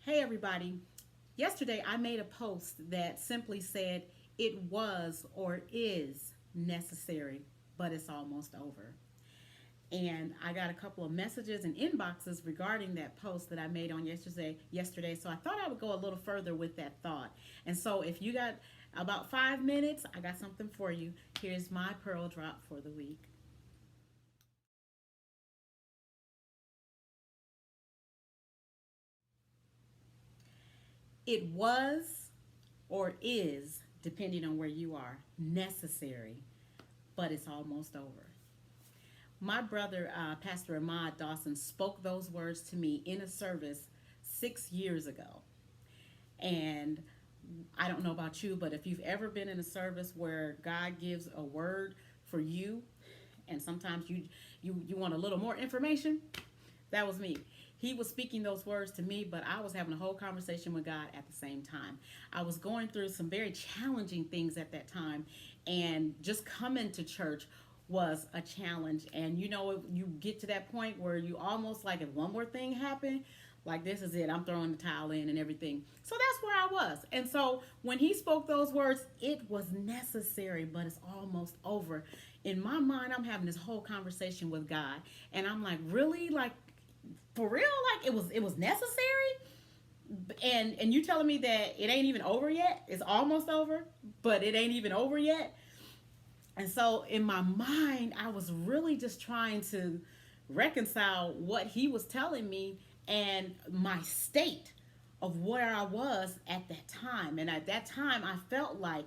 Hey everybody. Yesterday I made a post that simply said it was or is necessary, but it's almost over. And I got a couple of messages and inboxes regarding that post that I made on yesterday. So I thought I would go a little further with that thought. And so if you got about 5 minutes, I got something for you. Here's my pearl drop for the week. It was or is, depending on where you are, necessary, but it's almost over. My brother, Pastor Ahmad Dawson, spoke those words to me in a service 6 years ago. And I don't know about you, but if you've ever been in a service where God gives a word for you, and sometimes you want a little more information, that was me. He was speaking those words to me, but I was having a whole conversation with God at the same time. I was going through some very challenging things at that time, and just coming to church was a challenge. And you get to that point where you almost like, if one more thing happened, like this is it, I'm throwing the towel in and everything. So that's where I was. And so when he spoke those words, it was necessary, but it's almost over. In my mind, I'm having this whole conversation with God, and I'm like, really? Like, for real? Like, it was necessary? And you telling me that it ain't even over yet? It's almost over, but it ain't even over yet. And so in my mind, I was really just trying to reconcile what he was telling me and my state of where I was at that time. And at that time, I felt like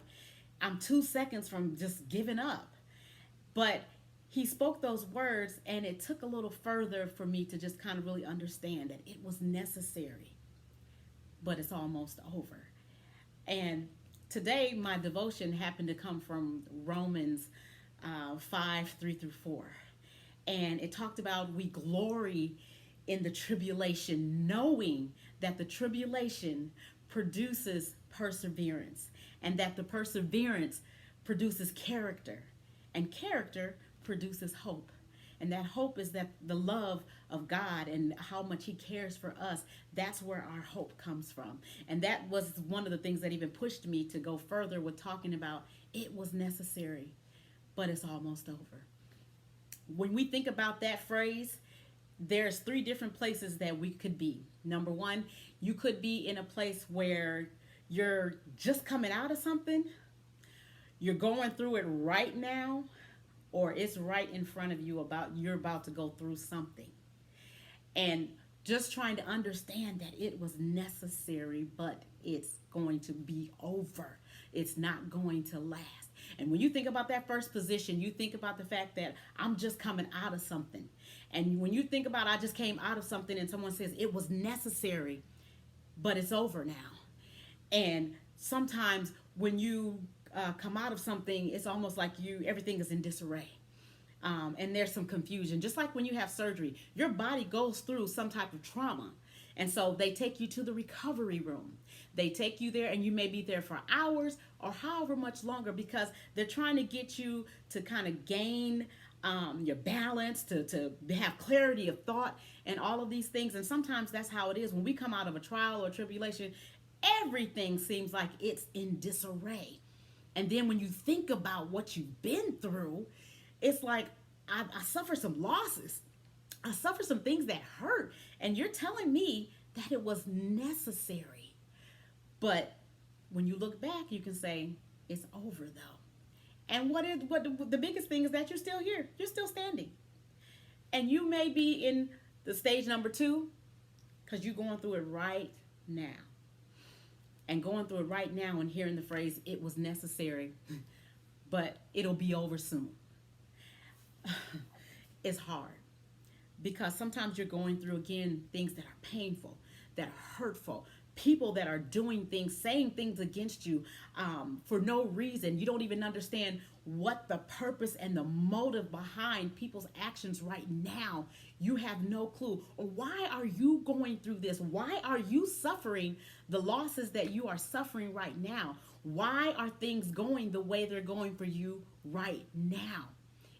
I'm 2 seconds from just giving up. But he spoke those words, and it took a little further for me to just kind of really understand that it was necessary, but it's almost over. And today, my devotion happened to come from Romans 5 3 through 4. And it talked about we glory in the tribulation, knowing that the tribulation produces perseverance, and that the perseverance produces character, and character produces hope. And that hope is that the love of God and how much He cares for us, that's where our hope comes from. And that was one of the things that even pushed me to go further with talking about it was necessary, but it's almost over. When we think about that phrase, there's three different places that we could be. Number one, you could be in a place where you're just coming out of something, you're going through it right now, or it's right in front of you, about you're about to go through something, and just trying to understand that it was necessary, but it's going to be over. It's not going to last. And when you think about that first position, you think about the fact that I'm just coming out of something. And when you think about I just came out of something and someone says it was necessary, but it's over now. And sometimes when you come out of something, it's almost like everything is in disarray. And there's some confusion. Just like when you have surgery, your body goes through some type of trauma. And so they take you to the recovery room. They take you there, and you may be there for hours or however much longer, because they're trying to get you to kind of gain your balance, to have clarity of thought, and all of these things. And sometimes that's how it is when we come out of a trial or tribulation. Everything seems like it's in disarray. And then when you think about what you've been through, it's like I suffered some losses. I suffered some things that hurt. And you're telling me that it was necessary. But when you look back, you can say, it's over though. And what the biggest thing is that you're still here. You're still standing. And you may be in the stage number 2 because you're going through it right now. And going through it right now and hearing the phrase, it was necessary, but it'll be over soon. It's hard, because sometimes you're going through, again, things that are painful, that are hurtful, people that are doing things, saying things against you for no reason. You don't even understand what the purpose and the motive behind people's actions right now. You have no clue. Or why are you going through this? Why are you suffering the losses that you are suffering right now? Why are things going the way they're going for you right now?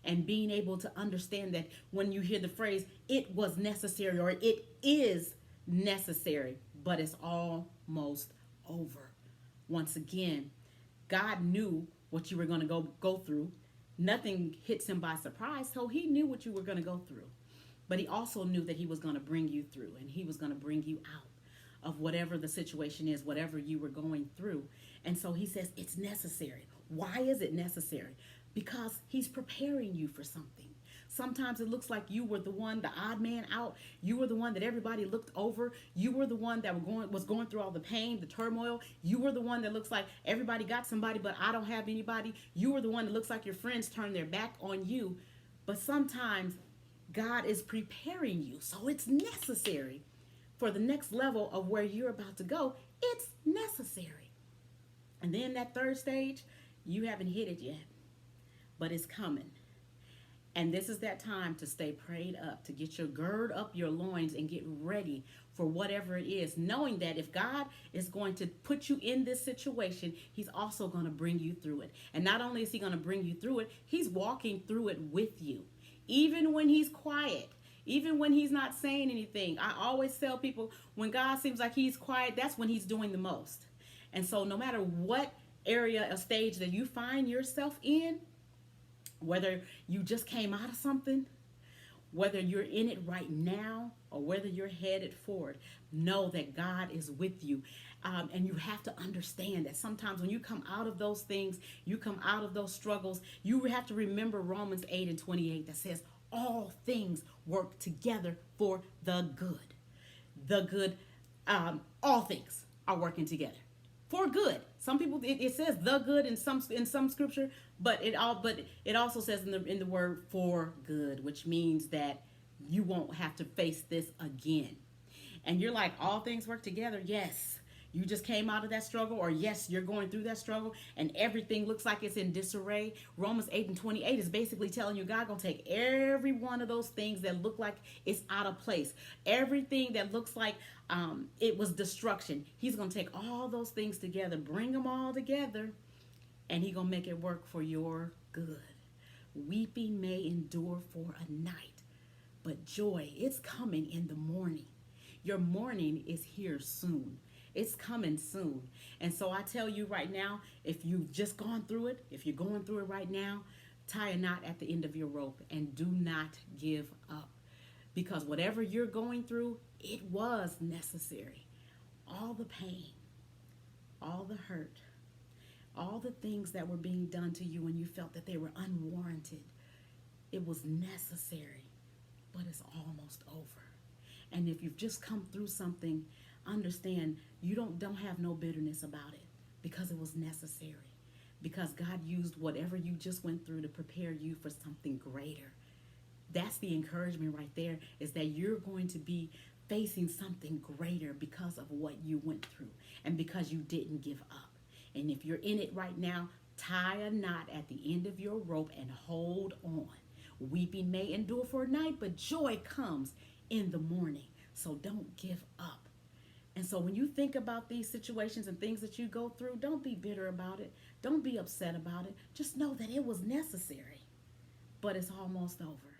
And being able to understand that when you hear the phrase, it was necessary or it is necessary, but it's almost over. Once again, God knew what you were going to go through. Nothing hits him by surprise, so he knew what you were going to go through. But he also knew that he was going to bring you through, and he was going to bring you out of whatever the situation is, whatever you were going through. And so he says it's necessary. Why is it necessary? Because he's preparing you for something. Sometimes it looks like you were the one, the odd man out. You were the one that everybody looked over. You were the one that was going through all the pain, the turmoil. You were the one that looks like everybody got somebody, but I don't have anybody. You were the one that looks like your friends turned their back on you. But sometimes God is preparing you. So it's necessary for the next level of where you're about to go. It's necessary. And then that third stage, you haven't hit it yet, but it's coming. And this is that time to stay prayed up, to get your gird up your loins and get ready for whatever it is, knowing that if God is going to put you in this situation, he's also going to bring you through it. And not only is he going to bring you through it, he's walking through it with you. Even when he's quiet, even when he's not saying anything. I always tell people, when God seems like he's quiet, that's when he's doing the most. And so no matter what area or stage that you find yourself in, whether you just came out of something, whether you're in it right now, or whether you're headed forward, know that God is with you. And you have to understand that sometimes when you come out of those things, you come out of those struggles, you have to remember Romans 8:28 that says, all things work together for the good. The good, all things are working together for good. Some people, it says the good in some scripture, but it also says in the word for good, which means that you won't have to face this again. And you're like, all things work together. Yes, you just came out of that struggle, or yes, you're going through that struggle and everything looks like it's in disarray. Romans 8:28 is basically telling you God gonna take every one of those things that look like it's out of place, everything that looks like it was destruction. He's gonna take all those things together, bring them all together, and he's gonna make it work for your good. Weeping may endure for a night, but joy, it's coming in the morning. Your morning is here soon. It's coming soon. And so I tell you right now, if you've just gone through it, if you're going through it right now, tie a knot at the end of your rope and do not give up. Because whatever you're going through, it was necessary. All the pain, all the hurt, all the things that were being done to you when you felt that they were unwarranted, it was necessary, but it's almost over. And if you've just come through something, understand you don't have no bitterness about it, because it was necessary. Because God used whatever you just went through to prepare you for something greater. That's the encouragement right there, is that you're going to be facing something greater because of what you went through and because you didn't give up. And if you're in it right now, tie a knot at the end of your rope and hold on. Weeping may endure for a night, but joy comes in the morning. So don't give up. And so when you think about these situations and things that you go through, don't be bitter about it. Don't be upset about it. Just know that it was necessary, but it's almost over.